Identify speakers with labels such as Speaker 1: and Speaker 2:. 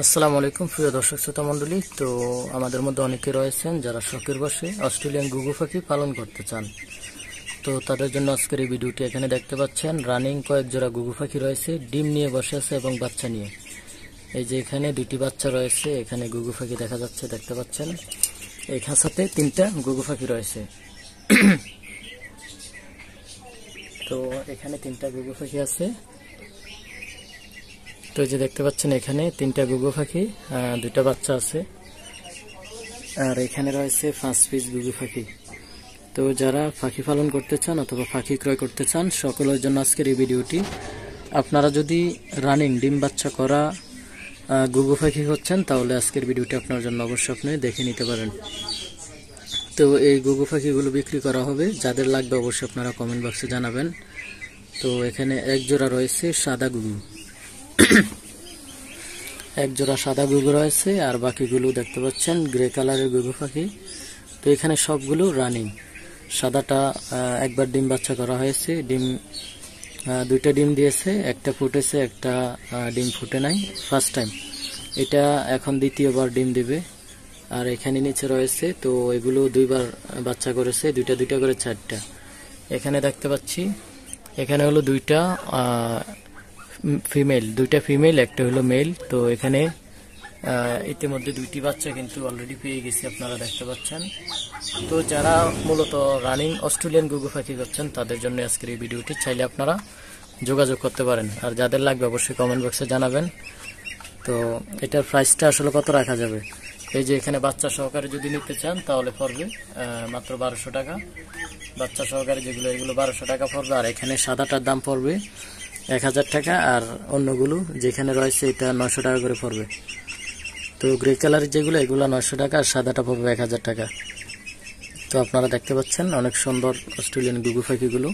Speaker 1: আসসালামু আলাইকুম প্রিয় দর্শক শ্রোতা মণ্ডলী। তো আমাদের মধ্যে অনেকে রয়েছেন যারা শখের বশে অস্ট্রেলিয়ান ঘুঘু পাখি পালন করতে চান। তো তাদের জন্য আজকের এই ভিডিওটি এখানে দেখতে পাচ্ছেন। রানিং কয়েক জোড়া ঘুঘু পাখি রয়েছে, ডিম নিয়ে বসে আছে এবং বাচ্চা নিয়ে। এই যে এখানে দুটি বাচ্চা রয়েছে, এখানে ঘুঘু পাখি দেখা যাচ্ছে, দেখতে পাচ্ছেন। এই খাঁচাতে 3টা ঘুঘু পাখি রয়েছে। তো এখানে 3টা ঘুঘু পাখি আছে। তো এই যে দেখতে পাচ্ছেন এখানে 3টা ঘুঘু পাখি, 2টা বাচ্চা আছে, আর এখানে রয়েছে 5 পিস ঘুঘু পাখি। তো যারা পাখি পালন করতে চান অথবা পাখি ক্রয় করতে চান সকলের জন্য আজকের এই ভিডিওটি। আপনারা যদি রানিং ডিম বাচ্চা করা ঘুঘু পাখি হচ্ছেন তাহলে আজকের ভিডিওটি আপনার জন্য অবশ্যই আপনি দেখে নিতে পারেন। তো এই ঘুঘু পাখিগুলো বিক্রি করা হবে, যাদের লাগবে অবশ্যই আপনারা কমেন্ট বক্সে জানাবেন। তো এখানে এক জোড়া রয়েছে সাদা ঘুঘু, এক জোড়া সাদা ঘুঘু রয়েছে, আর বাকিগুলো দেখতে পাচ্ছেন গ্রে কালারের ঘুঘু পাখি। তো এখানে সবগুলো রানিং। সাদাটা একবার ডিম বাচ্চা করা হয়েছে, ডিম 2টা ডিম দিয়েছে, একটা ফুটেছে, একটা ডিম ফুটে নাই, ফার্স্ট টাইম। এটা এখন দ্বিতীয়বার ডিম দিবে। আর এখানে নিচে রয়েছে, তো এগুলো 2বার বাচ্চা করেছে, 2টা করে 4টা। এখানে দেখতে পাচ্ছি এখানে হলো 2টা ফিমেল, 2টা ফিমেল, একটা হলো মেল। তো এখানে ইতিমধ্যে 2টি বাচ্চা কিন্তু অলরেডি পেয়ে গেছি, আপনারা দেখতে পাচ্ছেন। তো যারা মূলত রানিং অস্ট্রেলিয়ান ঘুঘু পাখি করছেন তাদের জন্য আজকের এই ভিডিওটি, চাইলে আপনারা যোগাযোগ করতে পারেন। আর যাদের লাগবে অবশ্যই কমেন্ট বক্সে জানাবেন। তো এটার প্রাইসটা আসলে কত রাখা যাবে, এই যে এখানে বাচ্চা সহকারে যদি নিতে চান তাহলে পড়বে মাত্র 1200 টাকা। বাচ্চা সহকারে যেগুলো এগুলো 1200 টাকা পড়বে। আর এখানে সাদাটার দাম পড়বে 1000 টাকা, আর অন্যগুলো যেখানে রয়েছে এটা 900 টাকা করে পড়বে। তো গ্রে কালারের যেগুলো এগুলো 900 টাকা, আর সাদাটা পড়বে 1000 টাকা। তো আপনারা দেখতে পাচ্ছেন অনেক সুন্দর অস্ট্রেলিয়ান ঘুঘু পাখিগুলো।